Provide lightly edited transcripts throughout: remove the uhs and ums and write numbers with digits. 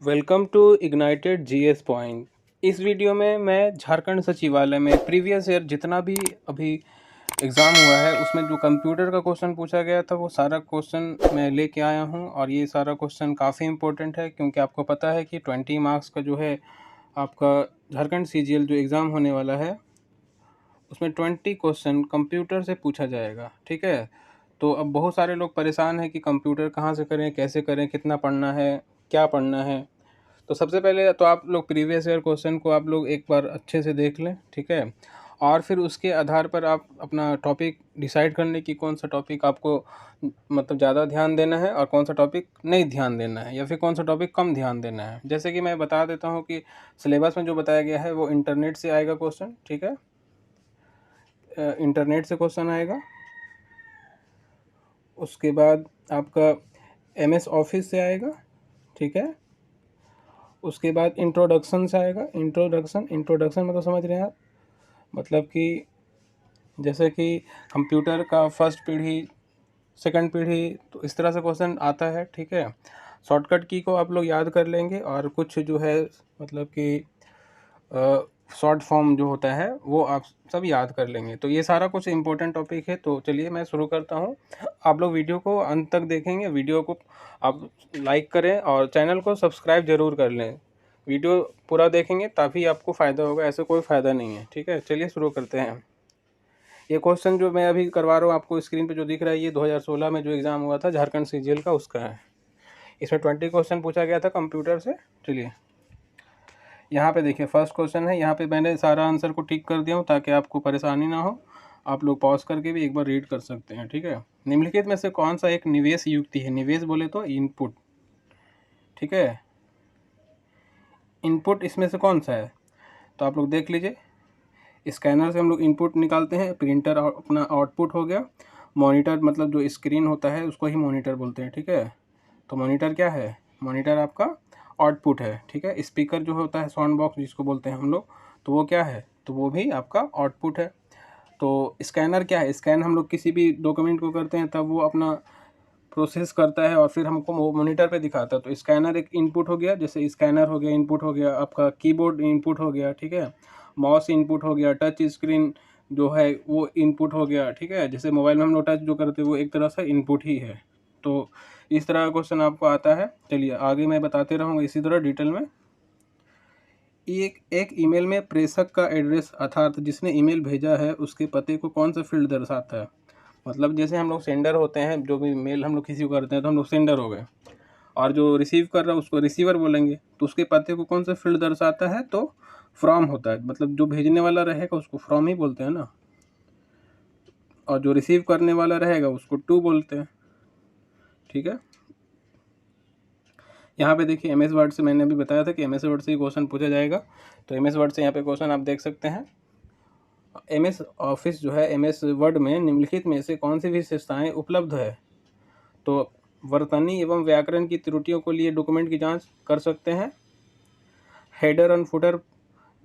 Welcome to ignited GS point. इस video में मैं झारखंड सचिवालय में प्रीवियस ईयर जितना भी अभी एग्ज़ाम हुआ है उसमें जो कंप्यूटर का क्वेश्चन पूछा गया था वो सारा क्वेश्चन मैं लेके आया हूं। और ये सारा क्वेश्चन काफ़ी इम्पोर्टेंट है क्योंकि आपको पता है कि 20 मार्क्स का जो है आपका झारखंड सीजीएल जो एग्ज़ाम होने वाला है उसमें 20 क्वेश्चन कंप्यूटर से पूछा जाएगा। ठीक है, तो अब बहुत सारे लोग परेशान हैं कि कंप्यूटर कहाँ से करें, कैसे करें, कितना पढ़ना है, क्या पढ़ना है। तो सबसे पहले तो आप लोग प्रीवियस ईयर क्वेश्चन को आप लोग एक बार अच्छे से देख लें। ठीक है, और फिर उसके आधार पर आप अपना टॉपिक डिसाइड करने की कौन सा टॉपिक आपको मतलब ज़्यादा ध्यान देना है और कौन सा टॉपिक नहीं ध्यान देना है, या फिर कौन सा टॉपिक कम ध्यान देना है। जैसे कि मैं बता देता हूँ कि सिलेबस में जो बताया गया है वो इंटरनेट से आएगा क्वेश्चन। ठीक है, इंटरनेट से क्वेश्चन आएगा। उसके बाद आपका एमएस ऑफिस से आएगा। ठीक है, उसके बाद इंट्रोडक्शन से आएगा। इंट्रोडक्शन मतलब समझ रहे हैं आप, मतलब कि जैसे कि कंप्यूटर का फर्स्ट पीढ़ी, सेकंड पीढ़ी, तो इस तरह से क्वेश्चन आता है। ठीक है, शॉर्टकट की को आप लोग याद कर लेंगे और कुछ जो है मतलब कि शॉर्ट फॉर्म जो होता है वो आप सब याद कर लेंगे। तो ये सारा कुछ इंपॉर्टेंट टॉपिक है। तो चलिए मैं शुरू करता हूँ। आप लोग वीडियो को अंत तक देखेंगे, वीडियो को आप लाइक करें और चैनल को सब्सक्राइब ज़रूर कर लें। वीडियो पूरा देखेंगे तभी आपको फ़ायदा होगा, ऐसे कोई फ़ायदा नहीं है। ठीक है, चलिए शुरू करते हैं। ये क्वेश्चन जो मैं अभी करवा रहा हूँ आपको स्क्रीन पे जो दिख रहा है ये 2016 में जो एग्ज़ाम हुआ था झारखंड सीजीएल का उसका है। इसमें 20 क्वेश्चन पूछा गया था कंप्यूटर से। चलिए यहाँ पे देखिए फर्स्ट क्वेश्चन है। यहाँ पे मैंने सारा आंसर को टिक कर दिया हूँ ताकि आपको परेशानी ना हो। आप लोग पॉज करके भी एक बार रीड कर सकते हैं। ठीक है, निम्नलिखित में से कौन सा एक निवेश युक्ति है? निवेश बोले तो इनपुट। ठीक है, इनपुट इसमें से कौन सा है? तो आप लोग देख लीजिए। स्कैनर से हम लोग इनपुट निकालते हैं, प्रिंटर अपना आउटपुट हो गया, मॉनिटर मतलब जो स्क्रीन होता है उसको ही मॉनिटर बोलते हैं। ठीक है, तो मॉनिटर क्या है? मॉनिटर आपका आउटपुट है। ठीक है, स्पीकर जो होता है, साउंड बॉक्स जिसको बोलते हैं हम लोग, तो वो क्या है? तो वो भी आपका आउटपुट है। तो स्कैनर क्या है? स्कैन हम लोग किसी भी डॉक्यूमेंट को करते हैं तब वो अपना प्रोसेस करता है और फिर हमको मॉनिटर पे दिखाता है। तो स्कैनर एक इनपुट हो गया, जैसे स्कैनर हो गया इनपुट हो गया, आपका कीबोर्ड इनपुट हो गया। ठीक है, माउस इनपुट हो गया, टच स्क्रीन जो है वो इनपुट हो गया। ठीक है, जैसे मोबाइल में हम लोग टच जो करते हैं वो एक तरह से इनपुट ही है। तो इस तरह का क्वेश्चन आपको आता है। चलिए आगे मैं बताते रहूँगा इसी तरह डिटेल में। एक ईमेल में प्रेषक का एड्रेस अर्थात जिसने ईमेल भेजा है उसके पते को कौन सा फील्ड दर्शाता है? मतलब जैसे हम लोग सेंडर होते हैं, जो भी मेल हम लोग किसी को करते हैं तो हम लोग सेंडर हो गए, और जो रिसीव कर रहा है उसको रिसीवर बोलेंगे। तो उसके पते को कौन सा फील्ड दर्शाता है? तो फ्रॉम होता है, मतलब जो भेजने वाला रहेगा उसको फ्रॉम ही बोलते हैं ना, और जो रिसीव करने वाला रहेगा उसको टू बोलते हैं। ठीक है, यहाँ पे देखिए एम एस वर्ड से मैंने अभी बताया था कि एम एस वर्ड से ही क्वेश्चन पूछा जाएगा। तो एम एस वर्ड से यहाँ पे क्वेश्चन आप देख सकते हैं। एम एस ऑफिस जो है, एम एस वर्ड में निम्नलिखित में से कौन सी विशेषताएं उपलब्ध है? तो वर्तनी एवं व्याकरण की त्रुटियों को लिए डॉक्यूमेंट की जांच कर सकते हैं। हेडर और फुटर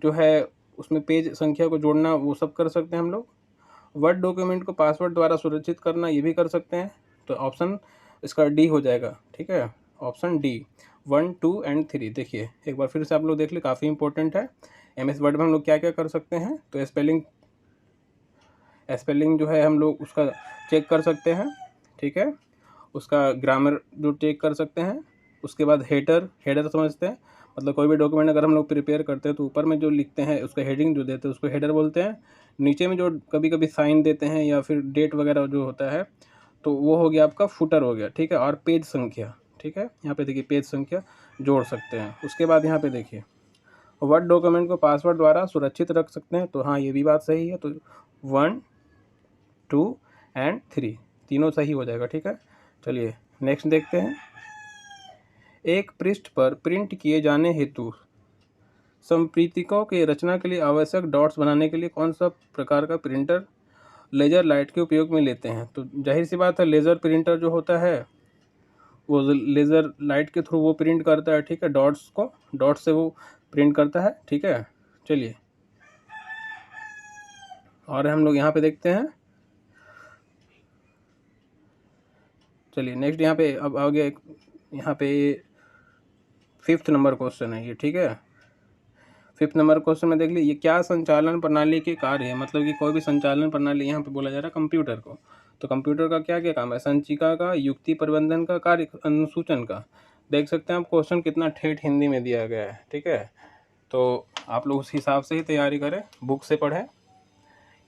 जो है उसमें पेज संख्या को जोड़ना वो सब कर सकते हैं हम लोग। वर्ड डॉक्यूमेंट को पासवर्ड द्वारा सुरक्षित करना ये भी कर सकते हैं। तो ऑप्शन इसका डी हो जाएगा। ठीक है, ऑप्शन डी 1, 2 एंड 3। देखिए एक बार फिर से आप लोग देख ले, काफ़ी इंपॉर्टेंट है। एम एस वर्ड में हम लोग क्या क्या कर सकते हैं? तो स्पेलिंग जो है हम लोग उसका चेक कर सकते हैं। ठीक है, उसका ग्रामर जो चेक कर सकते हैं। उसके बाद हेडर समझते हैं, मतलब कोई भी डॉक्यूमेंट अगर हम लोग प्रिपेयर करते हैं तो ऊपर में जो लिखते हैं उसका हेडिंग जो देते हैं उसको हेडर बोलते हैं। नीचे में जो कभी कभी साइन देते हैं या फिर डेट वगैरह जो होता है तो वो हो गया आपका फुटर हो गया। ठीक है, और पेज संख्या। ठीक है, यहाँ पे देखिए पेज संख्या जोड़ सकते हैं। उसके बाद यहाँ पे देखिए वर्ड डॉक्यूमेंट को पासवर्ड द्वारा सुरक्षित रख सकते हैं। तो हाँ, ये भी बात सही है। तो 1, 2 एंड 3 तीनों सही हो जाएगा। ठीक है, चलिए नेक्स्ट देखते हैं। एक पृष्ठ पर प्रिंट किए जाने हेतु संप्रीतिकों की रचना के लिए आवश्यक डॉट्स बनाने के लिए कौन सा प्रकार का प्रिंटर लेजर लाइट के उपयोग में लेते हैं? तो जाहिर सी बात है, लेज़र प्रिंटर जो होता है वो लेज़र लाइट के थ्रू वो प्रिंट करता है। ठीक है, डॉट्स से वो प्रिंट करता है। ठीक है, चलिए और हम लोग यहाँ पे देखते हैं। चलिए नेक्स्ट यहाँ पे अब आ गया यहाँ पे 5th नंबर क्वेश्चन है ये, ठीक है। 5th नंबर क्वेश्चन में देख लीजिए, ये क्या संचालन प्रणाली के कार्य है, मतलब कि कोई भी संचालन प्रणाली, यहाँ पे बोला जा रहा है कंप्यूटर को, तो कंप्यूटर का क्या क्या काम है, संचिका का, युक्ति प्रबंधन का, कार्य अनुसूचन का। देख सकते हैं आप क्वेश्चन कितना ठेठ हिंदी में दिया गया है, ठीक है। तो आप लोग उस हिसाब से ही तैयारी करें, बुक से पढ़ें,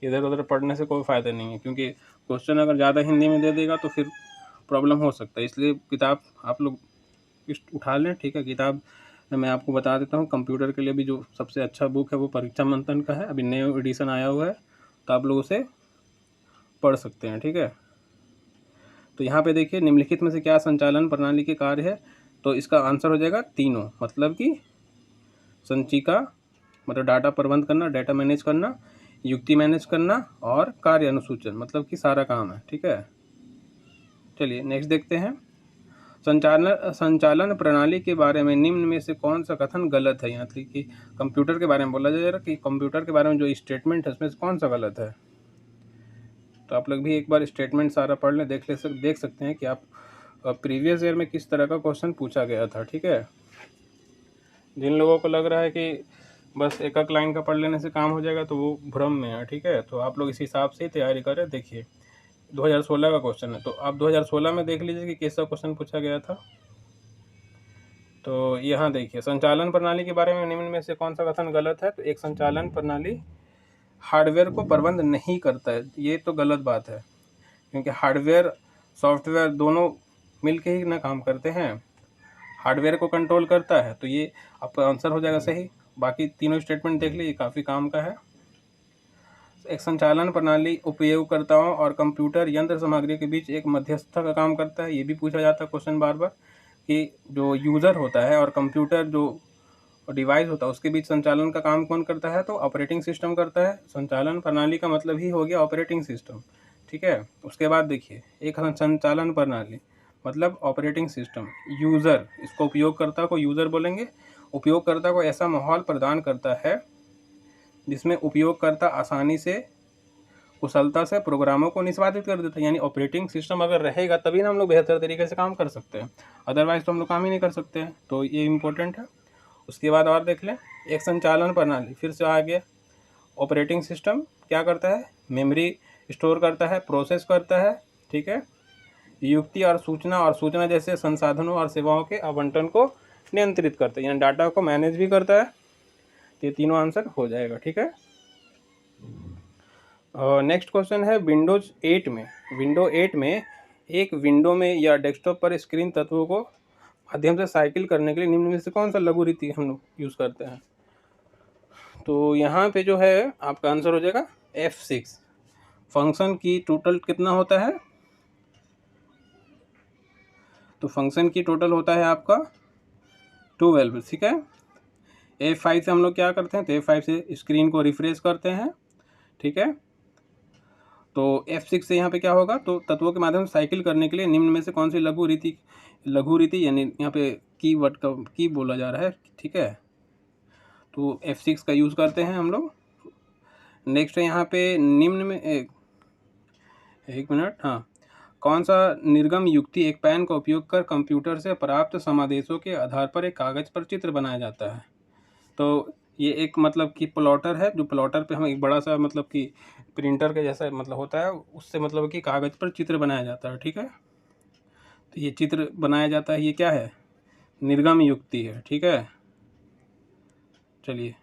इधर उधर पढ़ने से कोई फ़ायदा नहीं है, क्योंकि क्वेश्चन अगर ज़्यादा हिंदी में दे देगा तो फिर प्रॉब्लम हो सकता है। इसलिए किताब आप लोग उठा लें, ठीक है। किताब मैं आपको बता देता हूँ, कंप्यूटर के लिए भी जो सबसे अच्छा बुक है वो परीक्षा मंथन का है, अभी नया एडिशन आया हुआ है, तो आप लोग उसे पढ़ सकते हैं, ठीक है। तो यहाँ पे देखिए, निम्नलिखित में से क्या संचालन प्रणाली के कार्य है, तो इसका आंसर हो जाएगा तीनों, मतलब कि संचिका मतलब डाटा प्रबंध करना, डाटा मैनेज करना, युक्ति मैनेज करना, और कार्य अनुसूचन मतलब कि सारा काम है, ठीक है। चलिए नेक्स्ट देखते हैं। संचालन प्रणाली के बारे में निम्न में से कौन सा कथन गलत है। यहाँ कि कंप्यूटर के बारे में बोला जा रहा है कि कंप्यूटर के बारे में जो स्टेटमेंट है उसमें से कौन सा गलत है। तो आप लोग भी एक बार स्टेटमेंट सारा पढ़ लें, देख सकते हैं कि आप प्रीवियस ईयर में किस तरह का क्वेश्चन पूछा गया था, ठीक है। जिन लोगों को लग रहा है कि बस एक एक लाइन का पढ़ लेने से काम हो जाएगा तो वो भ्रम में है, ठीक है। तो आप लोग इस हिसाब से ही तैयारी करें। देखिए 2016 का क्वेश्चन है, तो आप 2016 में देख लीजिए कि कैसा क्वेश्चन पूछा गया था। तो यहाँ देखिए, संचालन प्रणाली के बारे में निम्न में से कौन सा कथन गलत है। तो एक, संचालन प्रणाली हार्डवेयर को प्रबंध नहीं करता है, ये तो गलत बात है, क्योंकि हार्डवेयर सॉफ्टवेयर दोनों मिलके ही ना काम करते हैं, हार्डवेयर को कंट्रोल करता है, तो ये आपका आंसर हो जाएगा सही। बाकी तीनों स्टेटमेंट देख लीजिए, काफ़ी काम का है। एक संचालन प्रणाली उपयोगकर्ताओं और कंप्यूटर यंत्र सामग्री के बीच एक मध्यस्थता का काम करता है, ये भी पूछा जाता है क्वेश्चन बार बार, कि जो यूज़र होता है और कंप्यूटर जो डिवाइस होता है उसके बीच संचालन का काम कौन करता है, तो ऑपरेटिंग सिस्टम करता है। संचालन प्रणाली का मतलब ही हो गया ऑपरेटिंग सिस्टम, ठीक है। उसके बाद देखिए, एक संचालन प्रणाली मतलब ऑपरेटिंग सिस्टम, यूज़र, इसको उपयोगकर्ता को यूज़र बोलेंगे। उपयोगकर्ता को ऐसा माहौल प्रदान करता है जिसमें उपयोगकर्ता आसानी से, कुशलता से प्रोग्रामों को निष्पादित कर देता है। यानी ऑपरेटिंग सिस्टम अगर रहेगा तभी ना हम लोग बेहतर तरीके से काम कर सकते हैं, अदरवाइज़ तो हम लोग काम ही नहीं कर सकते हैं, तो ये इम्पोर्टेंट है। उसके बाद और देख लें, एक संचालन प्रणाली फिर से आ गया। ऑपरेटिंग सिस्टम क्या करता है, मेमोरी स्टोर करता है, प्रोसेस करता है, ठीक है। युक्ति और सूचना जैसे संसाधनों और सेवाओं के आवंटन को नियंत्रित करता है, यानी डाटा को मैनेज भी करता है। ये तीनों आंसर हो जाएगा, ठीक है। नेक्स्ट क्वेश्चन है, विंडोज 8 में एक विंडो में या डेस्कटॉप पर स्क्रीन तत्वों को माध्यम से साइकिल करने के लिए निम्न में से कौन सा लघु रीति हम लोग यूज़ करते हैं। तो यहाँ पे जो है आपका आंसर हो जाएगा F6। फंक्शन की टोटल कितना होता है, तो फंक्शन की टोटल होता है आपका 12, ठीक है। F5 से हम लोग क्या करते हैं, तो F5 से स्क्रीन को रिफ्रेश करते हैं, ठीक है। तो F6 से यहाँ पे क्या होगा, तो तत्वों के माध्यम से साइकिल करने के लिए निम्न में से कौन सी लघु रीति यानी यहाँ पे कीवर्ड का की बोला जा रहा है, ठीक है। तो F6 का यूज़ करते हैं हम लोग। नेक्स्ट है यहाँ पे निम्न में एक मिनट, हाँ, कौन सा निर्गम युक्ति एक पेन का उपयोग कर कंप्यूटर से प्राप्त समादेशों के आधार पर एक कागज़ पर चित्र बनाया जाता है। तो ये एक मतलब कि प्लॉटर है, जो प्लॉटर पे हम एक बड़ा सा मतलब कि प्रिंटर के जैसा मतलब होता है, उससे मतलब कि कागज़ पर चित्र बनाया जाता है, ठीक है। तो ये चित्र बनाया जाता है, ये क्या है, निर्गम युक्ति है, ठीक है। चलिए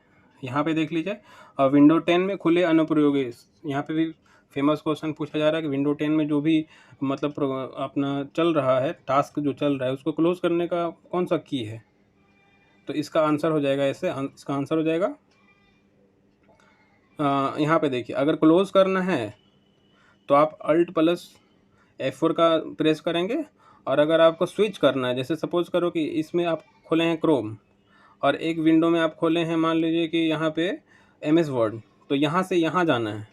यहाँ पे देख लीजिए, विंडो 10 में खुले अनुप्रयोग, यहाँ पे भी फेमस क्वेश्चन पूछा जा रहा है कि विंडो 10 में जो भी मतलब अपना चल रहा है, टास्क जो चल रहा है उसको क्लोज करने का कौन सा की है। तो इसका आंसर हो जाएगा ऐसे, इसका आंसर हो जाएगा यहाँ पे देखिए, अगर क्लोज करना है तो आप Alt+F4 का प्रेस करेंगे, और अगर आपको स्विच करना है, जैसे सपोज करो कि इसमें आप खोले हैं क्रोम और एक विंडो में आप खोले हैं, मान लीजिए कि यहाँ पे MS वर्ड, तो यहाँ से यहाँ जाना है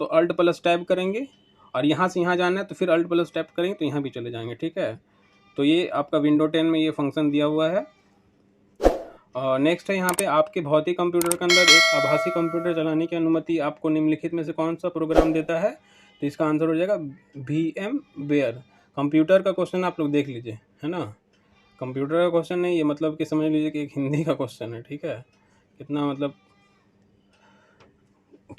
तो Alt+Tab करेंगे, और यहाँ से यहाँ जाना है तो फिर Alt+Tab करेंगे तो यहाँ भी चले जाएंगे, ठीक है। तो ये आपका विंडो 10 में ये फंक्शन दिया हुआ है। नेक्स्ट है यहाँ पे, आपके भौतिक कंप्यूटर के अंदर एक आभासी कंप्यूटर चलाने की अनुमति आपको निम्नलिखित में से कौन सा प्रोग्राम देता है। तो इसका आंसर हो जाएगा VMware। कंप्यूटर का क्वेश्चन आप लोग देख लीजिए, है ना, कंप्यूटर का क्वेश्चन नहीं, ये मतलब कि समझ लीजिए कि एक हिंदी का क्वेश्चन है, ठीक है। कितना मतलब,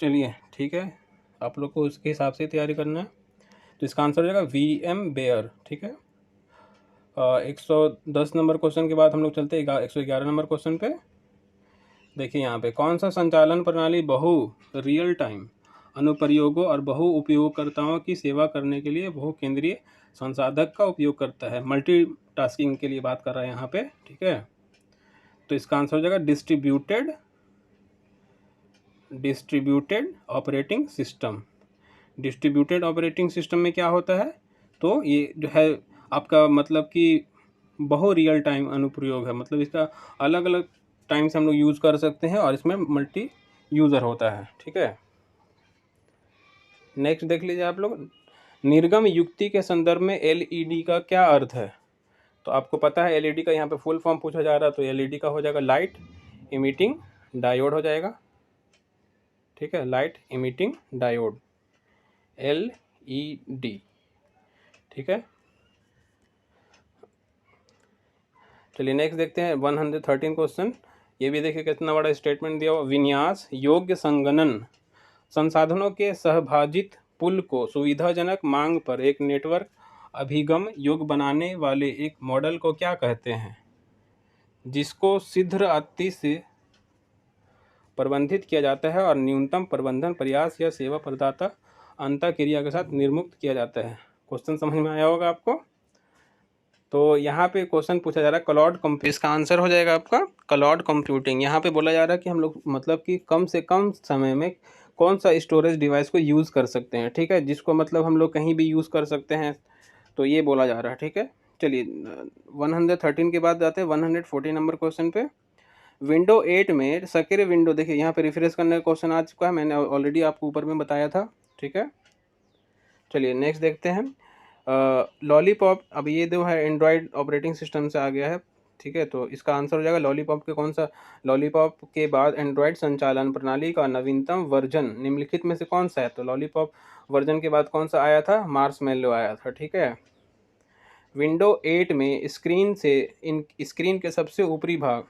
चलिए ठीक है, आप लोग को उसके हिसाब से तैयारी करना है। तो इसका आंसर हो जाएगा VM बेयर, ठीक है। 110 नंबर क्वेश्चन के बाद हम लोग चलते हैं 111 नंबर क्वेश्चन पे। देखिए यहाँ पे, कौन सा संचालन प्रणाली बहु रियल टाइम अनुप्रयोगों और बहु उपयोगकर्ताओं की सेवा करने के लिए बहु केंद्रीय संसाधक का उपयोग करता है। मल्टीटास्किंग के लिए बात कर रहा है यहाँ पे, ठीक है। तो इसका आंसर हो जाएगा distributed operating system. Distributed operating system में क्या होता है, तो ये जो है आपका मतलब कि बहु रियल टाइम अनुप्रयोग है, मतलब इसका अलग अलग टाइम से हम लोग यूज़ कर सकते हैं और इसमें मल्टी यूज़र होता है, ठीक है। नेक्स्ट देख लीजिए आप लोग, निर्गम युक्ति के संदर्भ में LED का क्या अर्थ है। तो आपको पता है LED का यहाँ पे फुल फॉर्म पूछा जा रहा है, तो LED का हो जाएगा लाइट इमिटिंग डायोड हो जाएगा, ठीक है। लाइट इमिटिंग डायोड, LED, ठीक है। चलिए नेक्स्ट देखते हैं 113 क्वेश्चन। ये भी देखिए कितना बड़ा स्टेटमेंट दिया हुआ, विन्यास योग्य संगणन संसाधनों के सहभाजित पुल को सुविधाजनक मांग पर एक नेटवर्क अभिगम योग्य बनाने वाले एक मॉडल को क्या कहते हैं, जिसको शीघ्र अति से प्रबंधित किया जाता है और न्यूनतम प्रबंधन प्रयास या सेवा प्रदाता अंतःक्रिया के साथ निर्मुक्त किया जाता है। क्वेश्चन समझ में आया होगा आपको। तो यहाँ पे क्वेश्चन पूछा जा रहा है क्लाउड कंप्यूटिंग, इसका आंसर हो जाएगा आपका क्लाउड कंप्यूटिंग। यहाँ पे बोला जा रहा है कि हम लोग मतलब कि कम से कम समय में कौन सा स्टोरेज डिवाइस को यूज़ कर सकते हैं, ठीक है, जिसको मतलब हम लोग कहीं भी यूज़ कर सकते हैं, तो ये बोला जा रहा है, ठीक है। चलिए 113 के बाद जाते हैं 114 नंबर क्वेश्चन पे। विंडो 8 में सक्रिय विंडो, देखिए यहाँ पे रिफ्रेश करने का क्वेश्चन आ चुका है, मैंने ऑलरेडी आपको ऊपर में बताया था, ठीक है। चलिए नेक्स्ट देखते हैं, लॉलीपॉप, अब ये जो है एंड्रॉयड ऑपरेटिंग सिस्टम से आ गया है, ठीक है। तो इसका आंसर हो जाएगा लॉलीपॉप के कौन सा, लॉलीपॉप के बाद एंड्रॉयड संचालन प्रणाली का नवीनतम वर्जन निम्नलिखित में से कौन सा है। तो लॉलीपॉप वर्जन के बाद कौन सा आया था, मार्शमैलो आया था, ठीक है। विंडो 8 में स्क्रीन के सबसे ऊपरी भाग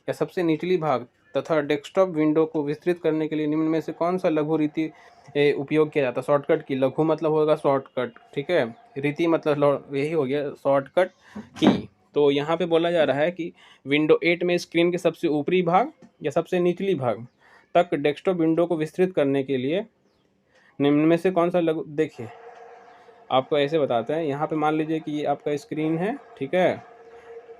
या सबसे निचली भाग तथा डेस्कटॉप विंडो को विस्तृत करने के लिए निम्न में से कौन सा लघु रीति उपयोग किया जाता है। शॉर्टकट की, लघु मतलब होगा शॉर्टकट, ठीक है। रीति मतलब यही हो गया शॉर्टकट की। तो यहाँ पे बोला जा रहा है कि विंडो 8 में स्क्रीन के सबसे ऊपरी भाग या सबसे निचली भाग तक डेस्कटॉप विंडो को विस्तृत करने के लिए निम्न में से कौन सा लघु, देखिए आपको ऐसे बताते हैं, यहाँ पे मान लीजिए कि ये आपका स्क्रीन है, ठीक है।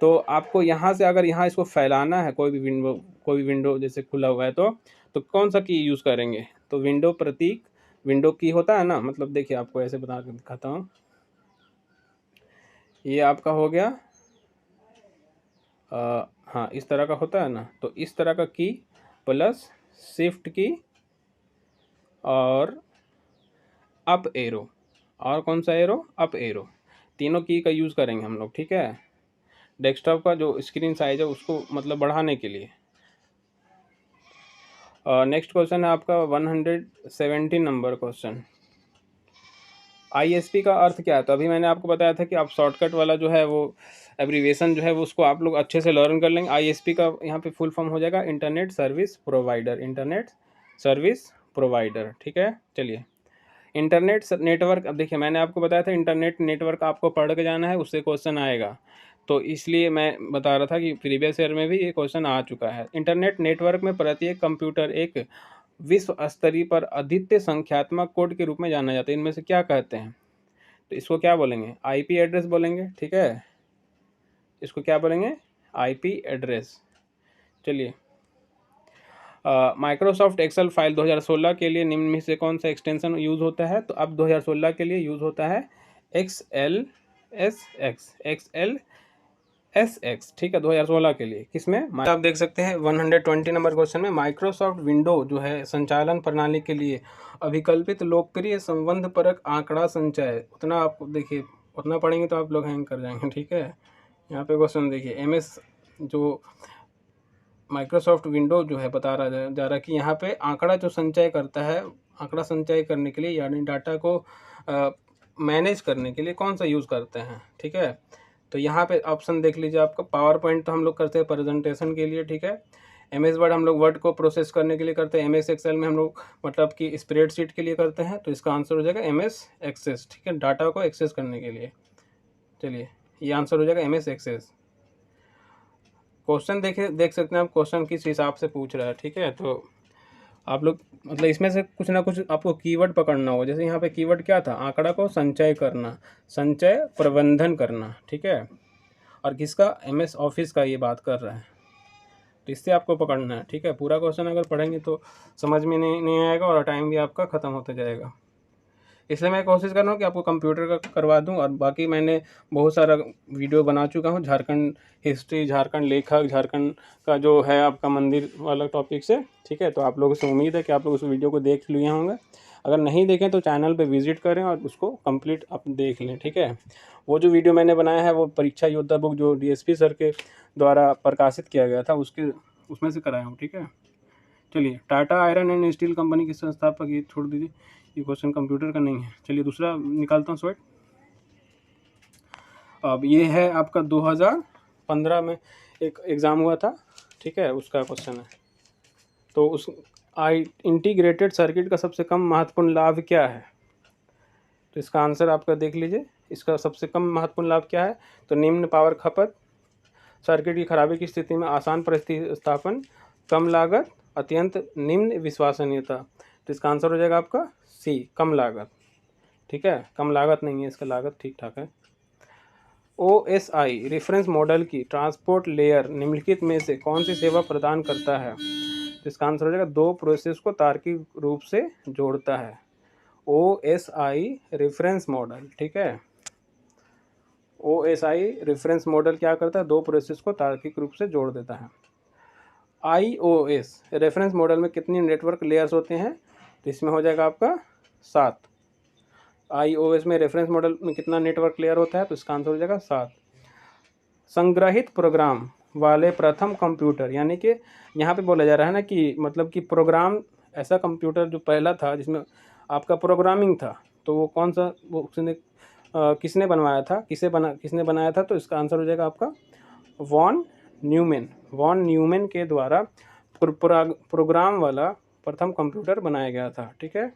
तो आपको यहाँ से अगर यहाँ इसको फैलाना है, कोई भी विंडो जैसे खुला हुआ है, तो कौन सा की यूज़ करेंगे, तो विंडो प्रतीक, विंडो की होता है ना, मतलब देखिए आपको ऐसे बता के दिखाता हूँ, ये आपका हो गया हाँ इस तरह का होता है ना, तो इस तरह का की प्लस शिफ्ट की और अप एरो, और कौन सा एरो, अप एरो, तीनों की का यूज़ करेंगे हम लोग, ठीक है। डेस्कटॉप का जो स्क्रीन साइज है उसको मतलब बढ़ाने के लिए। नेक्स्ट क्वेश्चन है आपका 117 नंबर क्वेश्चन, ISP का अर्थ क्या है। तो अभी मैंने आपको बताया था कि आप शॉर्टकट वाला जो है वो एब्रीविएशन जो है वो उसको आप लोग अच्छे से लर्न कर लेंगे। ISP का यहाँ पे फुल फॉर्म हो जाएगा internet service provider, internet service provider, ठीक है। चलिए इंटरनेट नेटवर्क, अब देखिए मैंने आपको बताया था इंटरनेट नेटवर्क आपको पढ़ के जाना है, उससे क्वेश्चन आएगा, तो इसलिए मैं बता रहा था कि प्रीवियस ईयर में भी ये क्वेश्चन आ चुका है। इंटरनेट नेटवर्क में प्रत्येक कंप्यूटर एक विश्व स्तरीय पर अद्वितीय संख्यात्मक कोड के रूप में जाना जाता है, इनमें से क्या कहते हैं। तो इसको क्या बोलेंगे, IP एड्रेस बोलेंगे, ठीक है। इसको क्या बोलेंगे, IP एड्रेस। चलिए माइक्रोसॉफ्ट एक्सेल फाइल 2016 के लिए निम्न में से कौन सा एक्सटेंशन यूज़ होता है। तो अब 2016 के लिए यूज़ होता है XLSX, ठीक है, 2016 के लिए। किसमें, आप देख सकते हैं 120 नंबर क्वेश्चन में, माइक्रोसॉफ्ट विंडो जो है संचालन प्रणाली के लिए अभिकल्पित लोकप्रिय संबंध परक आंकड़ा संचय, उतना आप देखिए, उतना पढ़ेंगे तो आप लोग हैंग कर जाएंगे, ठीक है। यहाँ पे क्वेश्चन देखिए, MS जो माइक्रोसॉफ्ट विंडो जो है बता रहा जा रहा कि यहाँ पे आंकड़ा जो संचय करता है, आंकड़ा संचय करने के लिए यानी डाटा को मैनेज करने के लिए कौन सा यूज़ करते हैं, ठीक है। तो यहाँ पे ऑप्शन देख लीजिए आपका, पावर पॉइंट तो हम लोग करते हैं प्रेजेंटेशन के लिए, ठीक है। MS वर्ड हम लोग वर्ड को प्रोसेस करने के लिए करते हैं। MS एक्सेल में हम लोग मतलब कि स्प्रेडशीट के लिए करते हैं। तो इसका आंसर हो जाएगा MS एक्सेस, ठीक है, डाटा को एक्सेस करने के लिए। चलिए ये आंसर हो जाएगा MS एक्सेस। क्वेश्चन देख सकते हैं आप, क्वेश्चन किस हिसाब से पूछ रहा है, ठीक है। तो आप लोग मतलब इसमें से कुछ ना कुछ आपको कीवर्ड पकड़ना होगा। जैसे यहाँ पे कीवर्ड क्या था, आंकड़ा को संचय करना, संचय प्रबंधन करना, ठीक है। और किसका, MS ऑफिस का ये बात कर रहा है, तो इससे आपको पकड़ना है, ठीक है। पूरा क्वेश्चन अगर पढ़ेंगे तो समझ में नहीं आएगा और टाइम भी आपका ख़त्म होता जाएगा। इसलिए मैं कोशिश कर रहा हूँ कि आपको कंप्यूटर का करवा दूँ। और बाकी मैंने बहुत सारा वीडियो बना चुका हूँ, झारखंड हिस्ट्री, झारखंड लेखक, झारखंड का जो है आपका मंदिर वाला टॉपिक से, ठीक है। तो आप लोगों से उम्मीद है कि आप लोग उस वीडियो को देख लिए होंगे। अगर नहीं देखें तो चैनल पे विजिट करें और उसको कंप्लीट आप देख लें, ठीक है। वो जो वीडियो मैंने बनाया है वो परीक्षा योद्धा बुक जो DSP सर के द्वारा प्रकाशित किया गया था उसमें से कराया हूँ, ठीक है। चलिए, Tata iron and steel company के संस्थापक, ये छोड़ दीजिए, ये क्वेश्चन कंप्यूटर का नहीं है। चलिए दूसरा निकालता हूँ स्वेट। अब ये है आपका 2015 में एक एग्ज़ाम हुआ था, ठीक है, उसका क्वेश्चन है। तो उस इंटीग्रेटेड सर्किट का सबसे कम महत्वपूर्ण लाभ क्या है? तो इसका आंसर आपका देख लीजिए, इसका सबसे कम महत्वपूर्ण लाभ क्या है। तो निम्न पावर खपत, सर्किट की खराबी की स्थिति में आसान प्रतिस्थापन, कम लागत, अत्यंत निम्न विश्वसनीयता। तो इसका आंसर हो जाएगा आपका C, कम लागत, ठीक है। कम लागत नहीं है, इसका लागत ठीक ठाक है। OSI रेफरेंस मॉडल की ट्रांसपोर्ट लेयर निम्नलिखित में से कौन सी सेवा प्रदान करता है? तो इसका आंसर हो जाएगा दो प्रोसेस को तार्किक रूप से जोड़ता है। OSI रेफरेंस मॉडल, ठीक है। OSI रेफरेंस मॉडल क्या करता है, दो प्रोसेस को तार्किक रूप से जोड़ देता है। IOS रेफरेंस मॉडल में कितनी नेटवर्क लेयर्स होते हैं? तो इसमें हो जाएगा आपका 7। IOS में रेफरेंस मॉडल में कितना नेटवर्क लेयर होता है? तो इसका आंसर हो जाएगा 7। संग्रहित प्रोग्राम वाले प्रथम कंप्यूटर, यानी कि यहाँ पे बोला जा रहा है ना कि मतलब कि प्रोग्राम, ऐसा कंप्यूटर जो पहला था जिसमें आपका प्रोग्रामिंग था, तो वो कौन सा, वो उसने किसने बनवाया था, किसने बनाया था? तो इसका आंसर हो जाएगा आपका वॉन न्यूमैन के द्वारा प्रोग्राम वाला प्रथम कंप्यूटर बनाया गया था, ठीक है।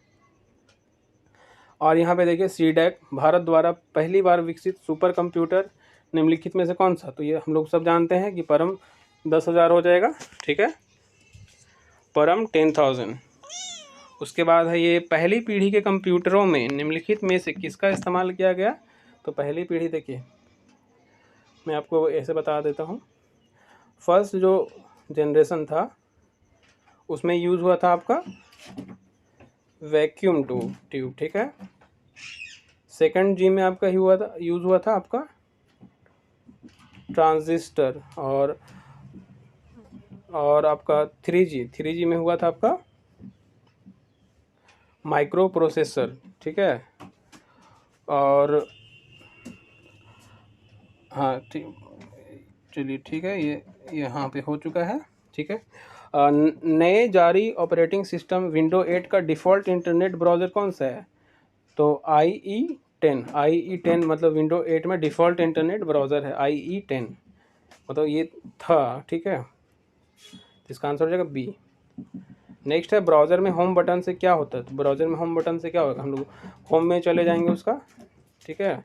और यहाँ पे देखिए CDAC भारत द्वारा पहली बार विकसित सुपर कंप्यूटर निम्नलिखित में से कौन सा? तो ये हम लोग सब जानते हैं कि परम 10,000 हो जाएगा, ठीक है, परम 10,000। उसके बाद है ये पहली पीढ़ी के कंप्यूटरों में निम्नलिखित में से किसका इस्तेमाल किया गया? तो पहली पीढ़ी देखिए, मैं आपको ऐसे बता देता हूँ। फर्स्ट जो जनरेशन था उसमें यूज़ हुआ था आपका वैक्यूम ट्यूब, ठीक है। सेकंड जी में आपका यूज़ हुआ था आपका ट्रांजिस्टर, और आपका 3G में हुआ था आपका माइक्रो प्रोसेसर, ठीक है। और हाँ चलिए ठीक है, ये यहाँ पे हो चुका है, ठीक है। नए जारी ऑपरेटिंग सिस्टम विंडो 8 का डिफ़ॉल्ट इंटरनेट ब्राउज़र कौन सा है? तो IE10 मतलब विंडो 8 में डिफ़ॉल्ट इंटरनेट ब्राउज़र है IE10, मतलब ये था, ठीक है। इसका आंसर हो जाएगा B। नेक्स्ट है ब्राउज़र में होम बटन से क्या होता है? तो ब्राउज़र में होम बटन से क्या होगा, हम लोग होम में चले जाएंगे उसका, ठीक है।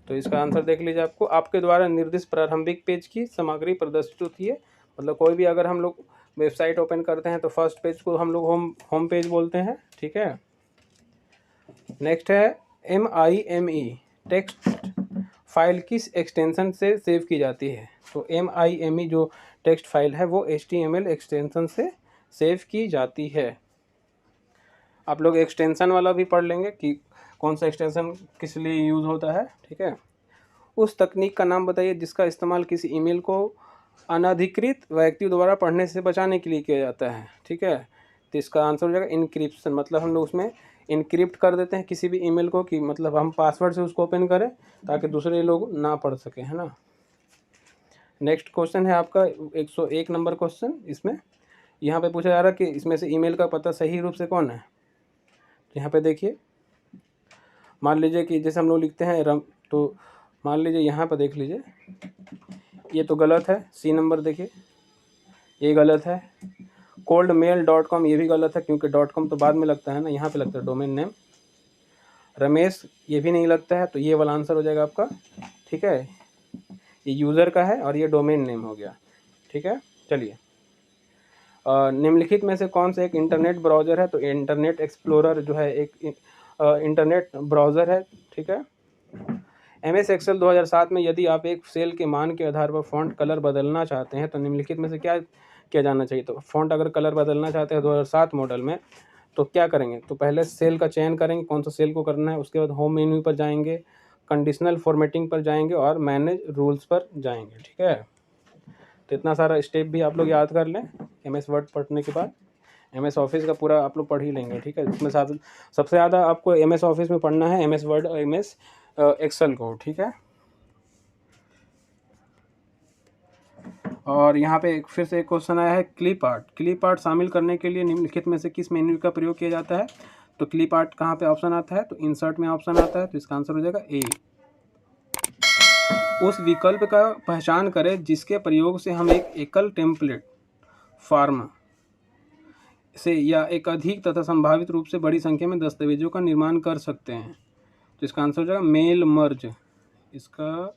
तो इसका आंसर देख लीजिए, आपके द्वारा निर्दिष्ट प्रारंभिक पेज की सामग्री प्रदर्शित होती है। मतलब कोई भी अगर हम लोग वेबसाइट ओपन करते हैं तो फर्स्ट पेज को हम लोग होम पेज बोलते हैं, ठीक है। नेक्स्ट है MIME टेक्स्ट फाइल किस एक्सटेंशन से सेव की जाती है? तो MIME जो टेक्स्ट फाइल है वो HTML एक्सटेंशन से सेव की जाती है। आप लोग एक्सटेंशन वाला भी पढ़ लेंगे कि कौन सा एक्सटेंशन किस लिए यूज़ होता है, ठीक है। उस तकनीक का नाम बताइए जिसका इस्तेमाल किसी ईमेल को अनधिकृत व्यक्ति द्वारा पढ़ने से बचाने के लिए किया जाता है, ठीक है। तो इसका आंसर हो जाएगा इनक्रिप्शन, मतलब हम लोग उसमें इनक्रिप्ट कर देते हैं किसी भी ईमेल को, कि मतलब हम पासवर्ड से उसको ओपन करें ताकि दूसरे लोग ना पढ़ सकें, है ना। नेक्स्ट क्वेश्चन है आपका 101 नंबर क्वेश्चन। इसमें यहाँ पे पूछा जा रहा है कि इसमें से ईमेल का पता सही रूप से कौन है? तो यहाँ पे देखिए, मान लीजिए कि जैसे हम लोग लिखते हैं तो मान लीजिए यहाँ पर देख लीजिए, ये तो गलत है, सी नंबर देखिए ये गलत है। coldmail.com ये भी गलत है, क्योंकि .com तो बाद में लगता है ना, यहाँ पे लगता है डोमेन नेम। रमेश ये भी नहीं लगता है, तो ये वाला आंसर हो जाएगा आपका, ठीक है। ये यूज़र का है और ये डोमेन नेम हो गया, ठीक है। चलिए, निम्नलिखित में से कौन सा एक इंटरनेट ब्राउज़र है? तो इंटरनेट एक्सप्लोरर जो है एक इंटरनेट ब्राउज़र है, ठीक है। MS एक्सेल 2007 में यदि आप एक सेल के मान के आधार पर फ़ॉन्ट कलर बदलना चाहते हैं तो निम्नलिखित में से क्या किया जाना चाहिए? तो फ़ॉन्ट अगर कलर बदलना चाहते हैं 2007 मॉडल में, तो क्या करेंगे? तो पहले सेल का चयन करेंगे, कौन सा सेल को करना है, उसके बाद होम मेन्यू पर जाएंगे, कंडीशनल फॉर्मेटिंग पर जाएंगे और मैनेज रूल्स पर जाएंगे, ठीक है। तो इतना सारा स्टेप भी आप लोग याद कर लें MS वर्ड पढ़ने के बाद। MS ऑफिस का पूरा आप लोग पढ़ ही लेंगे, ठीक है। इसमें साथ सबसे ज़्यादा आपको MS ऑफिस में पढ़ना है MS वर्ड और MS एक्सेल को, ठीक है। और यहाँ पे फिर से एक क्वेश्चन आया है, क्लिप आर्ट। क्लिप आर्ट शामिल करने के लिए निम्नलिखित में से किस मेन्यू का प्रयोग किया जाता है? तो क्लिप आर्ट कहाँ पे ऑप्शन आता है? तो इंसर्ट में ऑप्शन आता है, तो इसका आंसर हो जाएगा ए। उस विकल्प का पहचान करें जिसके प्रयोग से हम एक एकल टेम्पलेट फॉर्म से या एक अधिक तथा संभावित रूप से बड़ी संख्या में दस्तावेजों का निर्माण कर सकते हैं। तो इसका आंसर हो जाएगा मेल मर्ज। इसका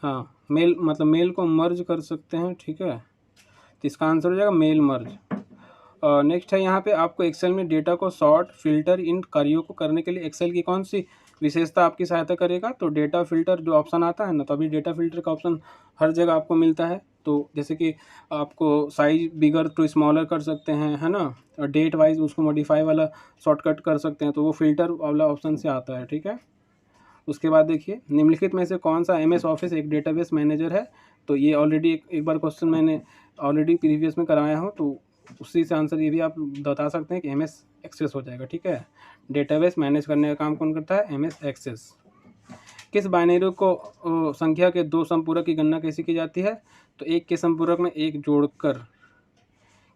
हाँ, मेल मतलब मेल को मर्ज कर सकते हैं, ठीक है। तो इसका आंसर हो जाएगा मेल मर्ज। नेक्स्ट है यहाँ पे, आपको एक्सेल में डेटा को सॉर्ट फिल्टर इन कार्यों को करने के लिए एक्सेल की कौन सी विशेषता आपकी सहायता करेगा? तो डेटा फिल्टर जो ऑप्शन आता है ना, तो अभी डेटा फिल्टर का ऑप्शन हर जगह आपको मिलता है। तो जैसे कि आपको साइज बिगर टू स्मॉलर कर सकते हैं, है ना, और डेट वाइज उसको मॉडिफाई वाला शॉर्टकट कर सकते हैं, तो वो फिल्टर वाला ऑप्शन से आता है, ठीक है। उसके बाद देखिए, निम्नलिखित में से कौन सा MS ऑफिस एक डेटाबेस मैनेजर है? तो ये ऑलरेडी एक बार क्वेश्चन मैंने ऑलरेडी प्रीवियस में कराया हूँ, तो उसी से आंसर ये भी आप बता सकते हैं कि MS एक्सेस हो जाएगा, ठीक है। डेटाबेस मैनेज करने का काम कौन करता है? MS access. किस बाइनरी को संख्या के दो संपूरक की गणना कैसे की जाती है? तो एक के संपूरक में एक जोड़कर।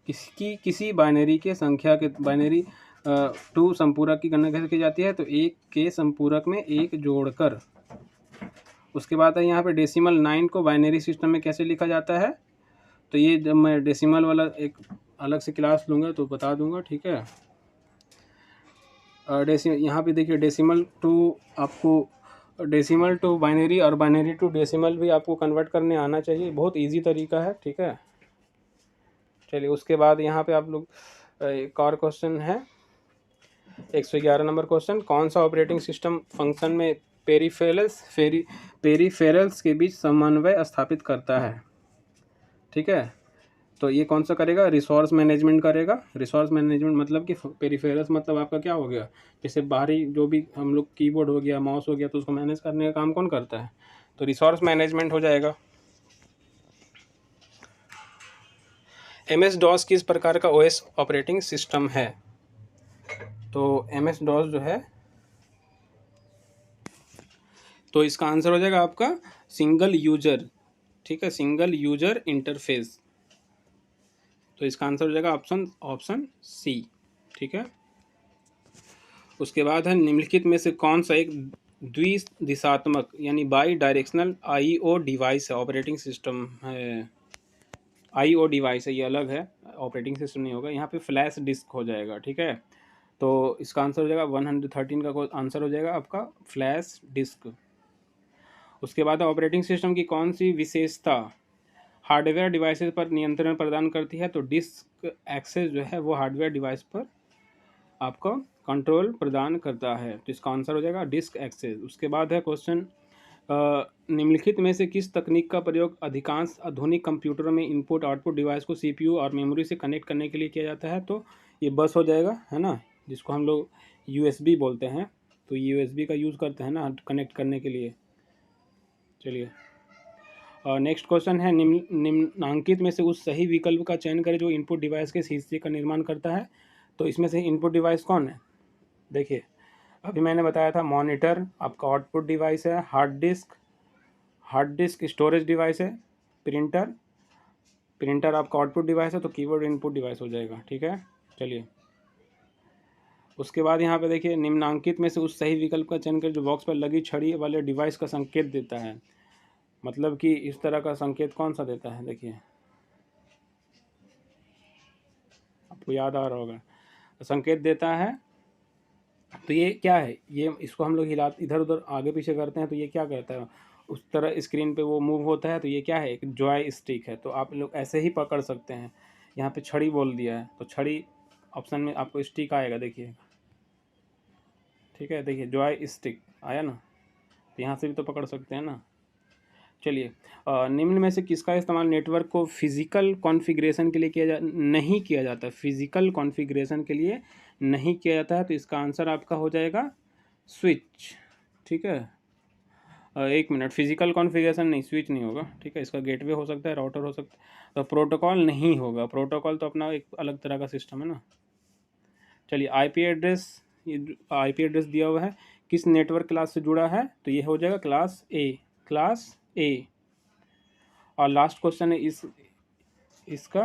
किसी बाइनरी के संख्या के बाइनरी टू संपूरक की गणना कैसे की जाती है? तो एक के संपूरक में एक जोड़कर। उसके बाद है यहाँ पे डेसिमल 9 को बाइनरी सिस्टम में कैसे लिखा जाता है? तो ये जब मैं डेसिमल वाला एक अलग से क्लास लूँगा तो बता दूंगा, ठीक है। यहाँ पे देखिए, डेसिमल टू बाइनरी और बाइनरी टू डेसिमल भी आपको कन्वर्ट करने आना चाहिए, बहुत इजी तरीका है, ठीक है। चलिए, उसके बाद यहाँ पे आप लोग एक और क्वेश्चन है, 111 नंबर क्वेश्चन, कौन सा ऑपरेटिंग सिस्टम फंक्शन में पेरीफेरल्स के बीच समन्वय स्थापित करता है? ठीक है, तो ये कौन सा करेगा? रिसोर्स मैनेजमेंट करेगा। रिसोर्स मैनेजमेंट मतलब कि पेरीफेरल्स मतलब आपका क्या हो गया, जैसे बाहरी जो भी हम लोग कीबोर्ड हो गया, माउस हो गया, तो उसको मैनेज करने का काम कौन करता है? तो रिसोर्स मैनेजमेंट हो जाएगा। MS DOS किस प्रकार का OS ऑपरेटिंग सिस्टम है? तो MS DOS जो है, तो इसका आंसर हो जाएगा आपका सिंगल यूजर, ठीक है, सिंगल यूजर इंटरफेस। तो इसका आंसर हो जाएगा ऑप्शन सी, ठीक है। उसके बाद है, निम्नलिखित में से कौन सा एक द्विदिशात्मक यानी बाई डायरेक्शनल IO डिवाइस है? ऑपरेटिंग सिस्टम है, IO डिवाइस है, ये अलग है, ऑपरेटिंग सिस्टम नहीं होगा। यहाँ पे फ्लैश डिस्क हो जाएगा, ठीक है। तो इसका आंसर हो जाएगा 113 का आंसर हो जाएगा आपका फ्लैश डिस्क। उसके बाद ऑपरेटिंग सिस्टम की कौन सी विशेषता हार्डवेयर डिवाइसेस पर नियंत्रण प्रदान करती है? तो डिस्क एक्सेस जो है वो हार्डवेयर डिवाइस पर आपको कंट्रोल प्रदान करता है, तो इसका आंसर हो जाएगा डिस्क एक्सेस। उसके बाद है क्वेश्चन, निम्नलिखित में से किस तकनीक का प्रयोग अधिकांश आधुनिक कंप्यूटरों में इनपुट आउटपुट डिवाइस को CPU और मेमोरी से कनेक्ट करने के लिए किया जाता है? तो ये बस हो जाएगा, है ना, जिसको हम लोग USB बोलते हैं। तो USB का यूज़ करते हैं ना कनेक्ट करने के लिए। चलिए, नेक्स्ट क्वेश्चन है, निम्नांकित में से उस सही विकल्प का चयन करें जो इनपुट डिवाइस के हिस्से का निर्माण करता है। तो इसमें से इनपुट डिवाइस कौन है? देखिए, अभी मैंने बताया था मॉनिटर आपका आउटपुट डिवाइस है, हार्ड डिस्क स्टोरेज डिवाइस है, प्रिंटर आपका आउटपुट डिवाइस है, तो कीबोर्ड इनपुट डिवाइस हो जाएगा, ठीक है। चलिए, उसके बाद यहाँ पे देखिए निम्नांकित में से उस सही विकल्प का चयन कर जो बॉक्स पर लगी छड़ी वाले डिवाइस का संकेत देता है। मतलब कि इस तरह का संकेत कौन सा देता है, देखिए आपको याद आ रहा होगा, संकेत देता है। तो ये क्या है, ये इसको हम लोग हिला इधर उधर आगे पीछे करते हैं तो ये क्या करता है, उस तरह स्क्रीन पे वो मूव होता है। तो ये क्या है, एक जॉय स्टिक है। तो आप लोग ऐसे ही पकड़ सकते हैं। यहाँ पे छड़ी बोल दिया है तो छड़ी ऑप्शन में आपको स्टिक आएगा, देखिए ठीक है, देखिए जॉय स्टिक आया ना, तो यहाँ से भी तो पकड़ सकते हैं ना। चलिए निम्न में से किसका इस्तेमाल नेटवर्क को फिजिकल कॉन्फ़िगरेशन के लिए नहीं किया जाता, फिजिकल कॉन्फ़िगरेशन के लिए नहीं किया जाता है। तो इसका आंसर आपका हो जाएगा स्विच, ठीक है। एक मिनट, फिजिकल कॉन्फ़िगरेशन नहीं, स्विच नहीं होगा, ठीक है। इसका गेटवे हो सकता है, राउटर हो सकता है, तो प्रोटोकॉल नहीं होगा। प्रोटोकॉल तो अपना एक अलग तरह का सिस्टम है ना। चलिए आईपी एड्रेस, ये आईपी एड्रेस दिया हुआ है, किस नेटवर्क क्लास से जुड़ा है, तो ये हो जाएगा क्लास ए, क्लास ए। और लास्ट क्वेश्चन है इसका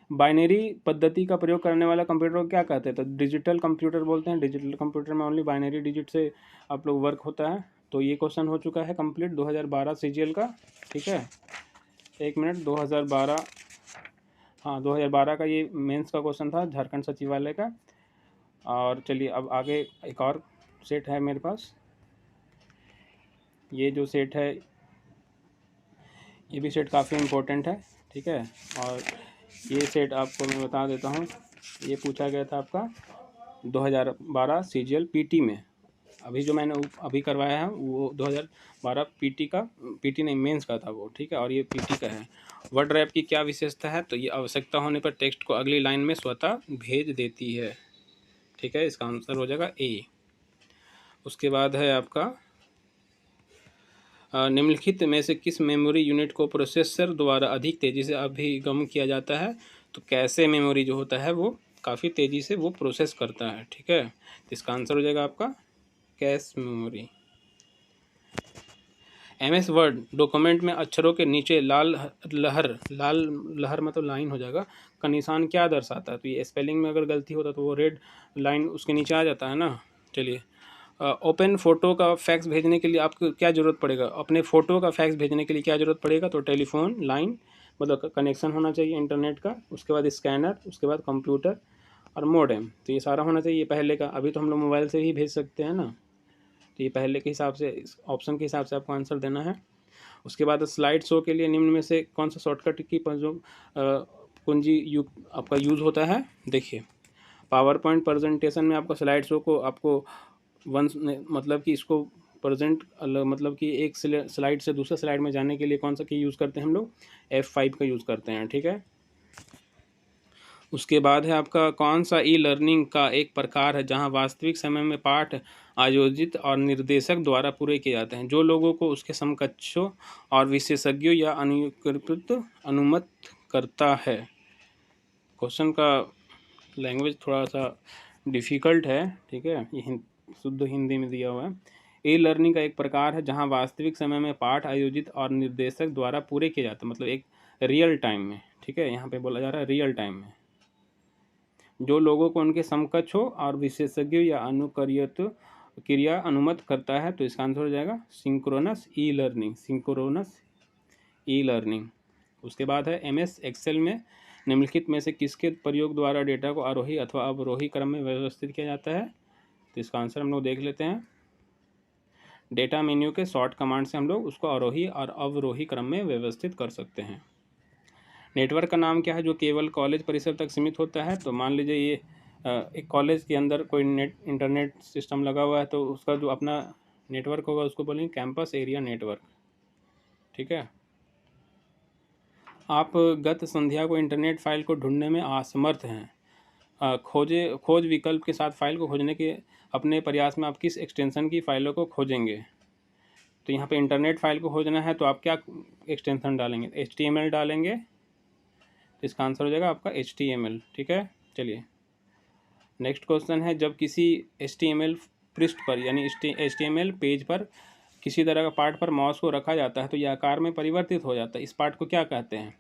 बाइनरी पद्धति का प्रयोग करने वाला कंप्यूटर को क्या कहते हैं, तो डिजिटल कंप्यूटर बोलते हैं। डिजिटल कंप्यूटर में ओनली बाइनरी डिजिट से आप लोग वर्क होता है। तो ये क्वेश्चन हो चुका है कंप्लीट 2012 सीजीएल का, ठीक है। एक मिनट, 2012, हाँ 2012 का ये मेंस का क्वेश्चन था झारखंड सचिवालय का। और चलिए अब आगे एक और सेट है मेरे पास। ये जो सेट है ये भी सेट काफ़ी इम्पोर्टेंट है, ठीक है। और ये सेट आपको मैं बता देता हूँ, ये पूछा गया था आपका 2012 सीजीएल पीटी में। अभी जो मैंने अभी करवाया है वो 2012 पीटी का, पीटी नहीं मेंस का था वो, ठीक है। और ये पीटी का है। वर्ड रैप की क्या विशेषता है, तो ये आवश्यकता होने पर टेक्स्ट को अगली लाइन में स्वतः भेज देती है, ठीक है। इसका आंसर हो जाएगा ए। उसके बाद है आपका निम्नलिखित में से किस मेमोरी यूनिट को प्रोसेसर द्वारा अधिक तेज़ी से अभिगम किया जाता है, तो कैसे मेमोरी जो होता है वो काफ़ी तेज़ी से वो प्रोसेस करता है, ठीक है। तो इसका आंसर हो जाएगा आपका cache memory. MS word document में अक्षरों के नीचे लाल लहर मतलब लाइन हो जाएगा का निशान क्या दर्शाता है, तो ये स्पेलिंग में अगर गलती होता तो वो रेड लाइन उसके नीचे आ जाता है ना। चलिए ओपन फ़ोटो का फैक्स भेजने के लिए आपको क्या ज़रूरत पड़ेगा, अपने फ़ोटो का फैक्स भेजने के लिए क्या ज़रूरत पड़ेगा, तो टेलीफोन लाइन मतलब कनेक्शन होना चाहिए इंटरनेट का, उसके बाद स्कैनर, उसके बाद कंप्यूटर और मोडेम। तो ये सारा होना चाहिए पहले का। अभी तो हम लोग मोबाइल से ही भेज सकते हैं ना, तो ये पहले के हिसाब से इस ऑप्शन के हिसाब से आपको आंसर देना है। उसके बाद स्लाइड शो के लिए निम्न में से कौन सा शॉर्टकट की कुंजी आपका यूज़ होता है, देखिए पावर पॉइंट प्रेजेंटेशन में आपका स्लाइड शो को आपको मतलब कि इसको प्रेजेंट मतलब कि एक स्लाइड से दूसरे स्लाइड में जाने के लिए कौन सा की यूज़ करते हैं हम लोग, F5 का यूज़ करते हैं, ठीक है। उसके बाद है आपका कौन सा ई लर्निंग का एक प्रकार है जहां वास्तविक समय में पाठ आयोजित और निर्देशक द्वारा पूरे किए जाते हैं, जो लोगों को उसके समकक्षों और विशेषज्ञों या अनुकृत अनुमत करता है। क्वेश्चन का लैंग्वेज थोड़ा सा डिफ़िकल्ट है, ठीक है, ये शुद्ध हिंदी में दिया हुआ है। ई लर्निंग का एक प्रकार है जहां वास्तविक समय में पाठ आयोजित और निर्देशक द्वारा पूरे किए जाते हैं, मतलब एक रियल टाइम में, ठीक है। यहाँ पे बोला जा रहा है रियल टाइम में, जो लोगों को उनके समकक्ष हो और विशेषज्ञों या अनुकरियत क्रिया अनुमत करता है। तो इसका आंसर हो जाएगा synchronous e learning, synchronous e learning. उसके बाद है एमएस एक्सेल में निम्नलिखित में से किसके प्रयोग द्वारा डेटा को आरोही अथवा अवरोही क्रम में व्यवस्थित किया जाता है, तो इसका आंसर हम लोग देख लेते हैं। डेटा मेन्यू के शॉर्ट कमांड से हम लोग उसको आरोही और अवरोही क्रम में व्यवस्थित कर सकते हैं। नेटवर्क का नाम क्या है जो केवल कॉलेज परिसर तक सीमित होता है, तो मान लीजिए ये एक कॉलेज के अंदर कोई इंटरनेट सिस्टम लगा हुआ है तो उसका जो अपना नेटवर्क होगा उसको बोलेंगे कैंपस एरिया नेटवर्क, ठीक है। आप गत संध्या को इंटरनेट फाइल को ढूंढने में असमर्थ हैं। खोज विकल्प के साथ फाइल को खोजने के अपने प्रयास में आप किस एक्सटेंशन की फ़ाइलों को खोजेंगे, तो यहाँ पे इंटरनेट फाइल को खोजना है तो आप क्या एक्सटेंशन डालेंगे, HTML डालेंगे, तो इसका आंसर हो जाएगा आपका HTML, ठीक है। चलिए नेक्स्ट क्वेश्चन है, जब किसी HTML पृष्ठ पर यानी HTML पेज पर किसी तरह का पार्ट पर माउस को रखा जाता है तो यह आकार में परिवर्तित हो जाता है, इस पार्ट को क्या कहते हैं,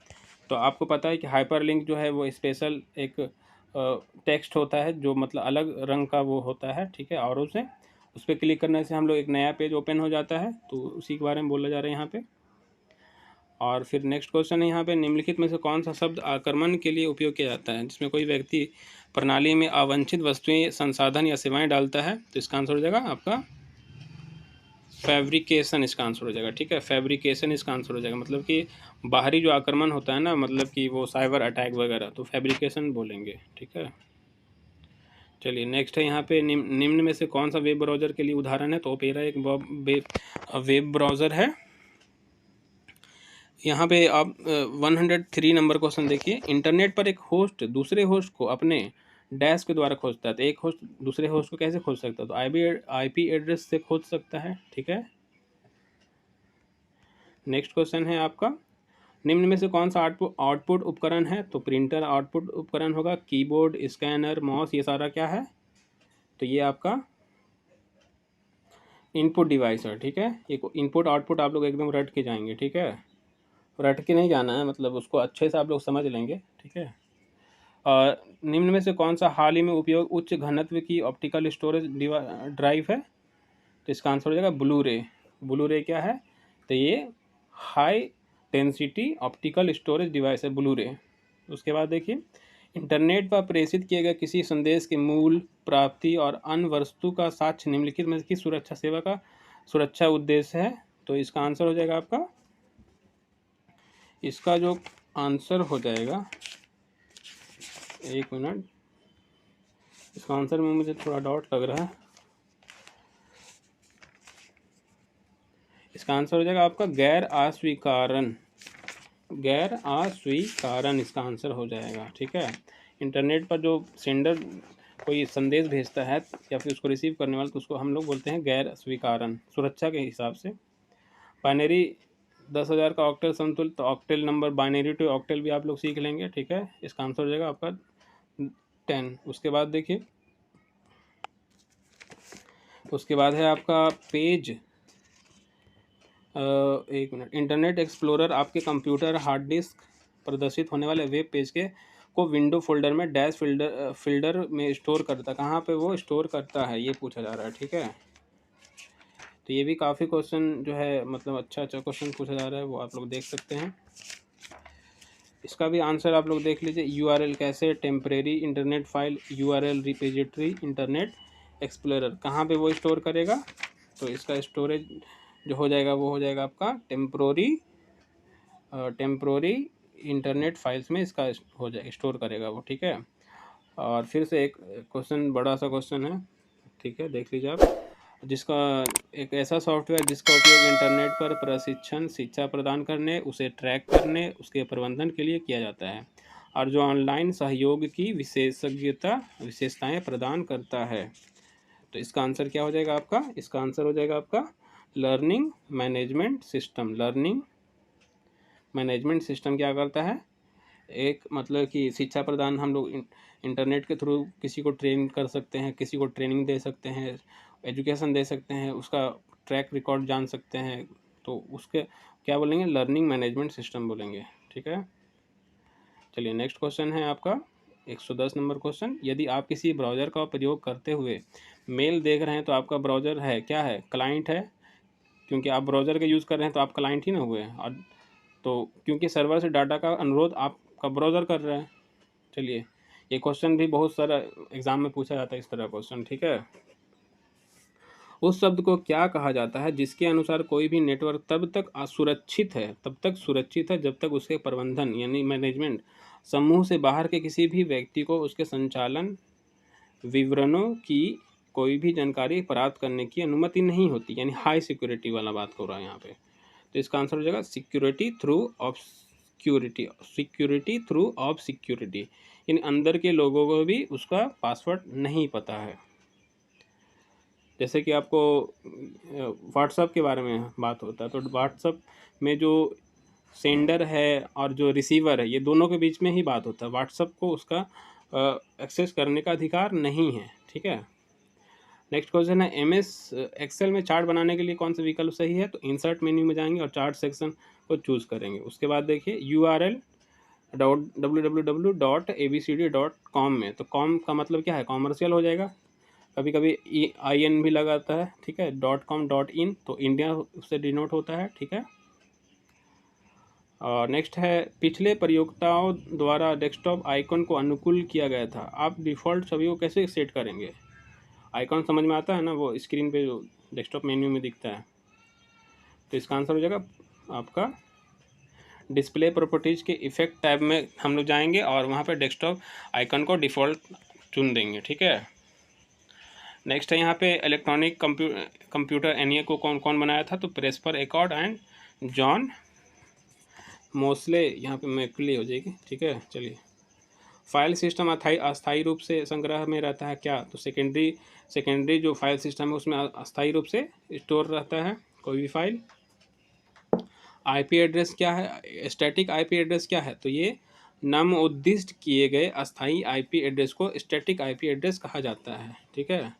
तो आपको पता है कि हाइपरलिंक जो है वो स्पेशल एक टेक्स्ट होता है जो मतलब अलग रंग का वो होता है, ठीक है, और उस पर क्लिक करने से हम लोग एक नया पेज ओपन हो जाता है, तो उसी के बारे में बोला जा रहा है यहाँ पे। और फिर नेक्स्ट क्वेश्चन है यहाँ पे, निम्नलिखित में से कौन सा शब्द आक्रमण के लिए उपयोग किया जाता है, जिसमें कोई व्यक्ति प्रणाली में अवांछित वस्तुएं, संसाधन या सेवाएं डालता है, तो इसका आंसर हो जाएगा आपका फैब्रिकेशन, इसका आंसर हो जाएगा, ठीक है, फैब्रिकेशन इसका आंसर हो जाएगा। मतलब कि बाहरी जो आक्रमण होता है ना, मतलब कि वो साइबर अटैक वगैरह, तो फैब्रिकेशन बोलेंगे, ठीक है। चलिए नेक्स्ट है यहाँ पे, निम्न में से कौन सा वेब ब्राउज़र के लिए उदाहरण है, तो ओपेरा एक वेब ब्राउज़र है। यहाँ पे आप 103 नंबर क्वेश्चन देखिए, इंटरनेट पर एक होस्ट दूसरे होस्ट को अपने डैश के द्वारा खोजता है, तो एक होस्ट दूसरे होस्ट को कैसे खोज सकता है, तो आईपी एड्रेस से खोज सकता है, ठीक है। नेक्स्ट क्वेश्चन है आपका, निम्न में से कौन सा आउटपुट उपकरण है, तो प्रिंटर आउटपुट उपकरण होगा, कीबोर्ड, स्कैनर, माउस, ये सारा क्या है, तो ये आपका इनपुट डिवाइस है, ठीक है। ये इनपुट आउटपुट आप लोग एकदम रट के जाएंगे, ठीक है, रट के नहीं जाना है, मतलब उसको अच्छे से आप लोग समझ लेंगे, ठीक है। और निम्न में से कौन सा हाल ही में उपयोग उच्च घनत्व की ऑप्टिकल स्टोरेज ड्राइव है, तो इसका आंसर हो जाएगा ब्लू रे। ब्लू रे क्या है, तो ये high density optical storage device है ब्लू रे। उसके बाद देखिए, इंटरनेट पर प्रेषित किए गए किसी संदेश के मूल, प्राप्ति और अन्य वस्तु का साक्ष्य निम्नलिखित में किस सुरक्षा सेवा का सुरक्षा उद्देश्य है, तो इसका आंसर हो जाएगा आपका, इसका जो आंसर हो जाएगा, एक मिनट, इसका आंसर में मुझे थोड़ा डाउट लग रहा है, इसका आंसर हो जाएगा आपका गैर अस्वीकरण, गैर अस्वीकरण इसका आंसर हो जाएगा, ठीक है। इंटरनेट पर जो सेंडर कोई संदेश भेजता है या फिर उसको रिसीव करने वाला, तो उसको हम लोग बोलते हैं गैर स्वीकरण, सुरक्षा के हिसाब से। बाइनरी 10,000 का ऑक्टेल समतुल्य, तो octal number, binary to octal भी आप लोग सीख लेंगे, ठीक है। इसका आंसर हो जाएगा आपका 10। उसके बाद देखिए, उसके बाद है आपका पेज, एक मिनट, इंटरनेट एक्सप्लोरर आपके कंप्यूटर हार्ड डिस्क प्रदर्शित होने वाले वेब पेज के को विंडो फोल्डर में डैश फिल्डर में स्टोर करता है, कहाँ पे वो स्टोर करता है, ये पूछा जा रहा है, ठीक है। तो ये भी काफ़ी क्वेश्चन जो है, मतलब अच्छा क्वेश्चन पूछा जा रहा है, वो आप लोग देख सकते हैं। इसका भी आंसर आप लोग देख लीजिए, यूआरएल कैसे, temporary internet file, URL repository, internet explorer, कहाँ पे वो स्टोर करेगा, तो इसका स्टोरेज जो हो जाएगा वो हो जाएगा आपका टेम्प्रोरी इंटरनेट फाइल्स में इसका हो जाए स्टोर करेगा वो, ठीक है। और फिर से एक क्वेश्चन, बड़ा सा क्वेश्चन है, ठीक है, देख लीजिए आप, जिसका एक ऐसा सॉफ्टवेयर जिसका उपयोग इंटरनेट पर प्रशिक्षण शिक्षा प्रदान करने, उसे ट्रैक करने, उसके प्रबंधन के लिए किया जाता है, और जो ऑनलाइन सहयोग की विशेषताएं प्रदान करता है, तो इसका आंसर क्या हो जाएगा आपका, इसका आंसर हो जाएगा आपका learning management system. Learning management system क्या करता है, एक मतलब कि शिक्षा प्रदान, हम लोग इंटरनेट के थ्रू किसी को ट्रेन कर सकते हैं, किसी को ट्रेनिंग दे सकते हैं, एजुकेशन दे सकते हैं, उसका ट्रैक रिकॉर्ड जान सकते हैं, तो उसके क्या बोलेंगे, लर्निंग मैनेजमेंट सिस्टम बोलेंगे, ठीक है। चलिए नेक्स्ट क्वेश्चन है आपका 110 नंबर क्वेश्चन, यदि आप किसी ब्राउज़र का प्रयोग करते हुए मेल देख रहे हैं, तो आपका ब्राउज़र है क्या है, क्लाइंट है, क्योंकि आप ब्राउज़र का यूज़ कर रहे हैं तो आप क्लाइंट ही ना हुए, और तो क्योंकि सर्वर से डाटा का अनुरोध आपका ब्राउज़र कर रहा है। चलिए, ये क्वेश्चन भी बहुत सारा एग्जाम में पूछा जाता है इस तरह क्वेश्चन, ठीक है। उस शब्द को क्या कहा जाता है जिसके अनुसार कोई भी नेटवर्क तब तक सुरक्षित है जब तक उसके प्रबंधन यानी मैनेजमेंट समूह से बाहर के किसी भी व्यक्ति को उसके संचालन विवरणों की कोई भी जानकारी प्राप्त करने की अनुमति नहीं होती, यानी हाई सिक्योरिटी वाला बात हो रहा है यहाँ पे। तो इसका आंसर हो जाएगा सिक्योरिटी थ्रू ऑफ सिक्योरिटी, यानी अंदर के लोगों को भी उसका पासवर्ड नहीं पता है। जैसे कि आपको व्हाट्सअप के बारे में बात होता है, तो व्हाट्सअप में जो सेंडर है और जो रिसीवर है, ये दोनों के बीच में ही बात होता है, व्हाट्सअप को उसका एक्सेस करने का अधिकार नहीं है, ठीक है। नेक्स्ट क्वेश्चन है, एमएस एक्सेल में चार्ट बनाने के लिए कौन सा विकल्प सही है, तो इंसर्ट मेन्यू में जाएंगे और चार्ट सेक्शन को चूज़ करेंगे। उसके बाद देखिए, यूआरएल www.abcd.com में। तो कॉम का मतलब क्या है, कॉमर्शियल हो जाएगा, कभी कभी IN भी लगाता है, ठीक है। .com.in तो इंडिया उससे डिनोट होता है, ठीक है। और नेक्स्ट है, पिछले प्रयोक्ताओं द्वारा डेस्कटॉप आइकन को अनुकूल किया गया था, आप डिफ़ॉल्ट छवि को कैसे सेट करेंगे। आइकन समझ में आता है ना, वो स्क्रीन पे जो डेस्कटॉप मेन्यू में दिखता है। तो इसका आंसर हो जाएगा आपका डिस्प्ले प्रॉपर्टीज़ के इफेक्ट टैब में हम लोग जाएंगे और वहाँ पे डेस्कटॉप आइकन को डिफ़ॉल्ट चुन देंगे, ठीक है। नेक्स्ट है यहाँ पे इलेक्ट्रॉनिक कंप्यूटर एनिया को कौन कौन बनाया था, तो Presper Eckert and John Mauchly, यहाँ पे मैकली हो जाएगी, ठीक है। चलिए, फाइल सिस्टम अस्थायी रूप से संग्रह में रहता है क्या, तो सेकेंडरी जो फाइल सिस्टम है उसमें अस्थायी रूप से स्टोर रहता है कोई भी फाइल। आईपी एड्रेस क्या है, स्टैटिक आईपी एड्रेस क्या है, तो ये नाम उद्दिष्ट किए गए अस्थायी आईपी एड्रेस को स्टैटिक आईपी एड्रेस कहा जाता है, ठीक है।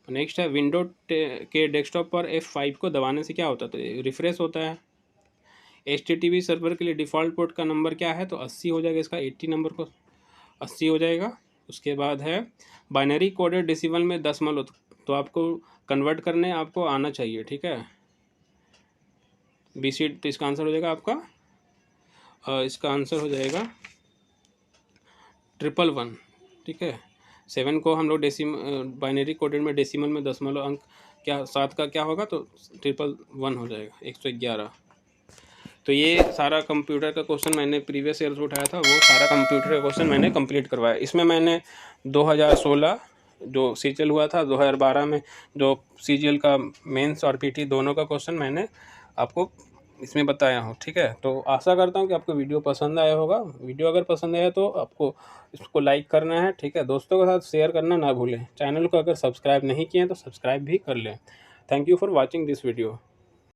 नेक्स्ट है, विंडो के डेस्कटॉप पर F5 को दबाने से क्या होता है, तो रिफ्रेश होता है। HTTP सर्वर के लिए डिफ़ॉल्ट पोर्ट का नंबर क्या है, तो 80 हो जाएगा, इसका 80 नंबर को 80 हो जाएगा। उसके बाद है, बाइनरी कोडेड डेसिमल में 10 मान लो, तो आपको कन्वर्ट करने आपको आना चाहिए, ठीक है। BC, तो इसका आंसर हो जाएगा आपका इसका आंसर हो जाएगा 111, ठीक है। 7 को हम लोग बाइनरी कोडेड में डेसिमल में 10 मान लो अंक क्या 7 का क्या होगा, तो 111 हो जाएगा, 111। तो ये सारा कंप्यूटर का क्वेश्चन मैंने प्रीवियस ईयर से उठाया था, वो सारा कंप्यूटर का क्वेश्चन मैंने कंप्लीट करवाया। इसमें मैंने 2016 जो सीजीएल हुआ था, 2012 में जो सीजीएल का मेंस और पीटी दोनों का क्वेश्चन मैंने आपको इसमें बताया हूँ, ठीक है। तो आशा करता हूँ कि आपको वीडियो पसंद आया होगा। वीडियो अगर पसंद आया तो आपको इसको लाइक करना है, ठीक है। दोस्तों के साथ शेयर करना ना भूलें। चैनल को अगर सब्सक्राइब नहीं किए हैं तो सब्सक्राइब भी कर लें। Thank you for watching this video.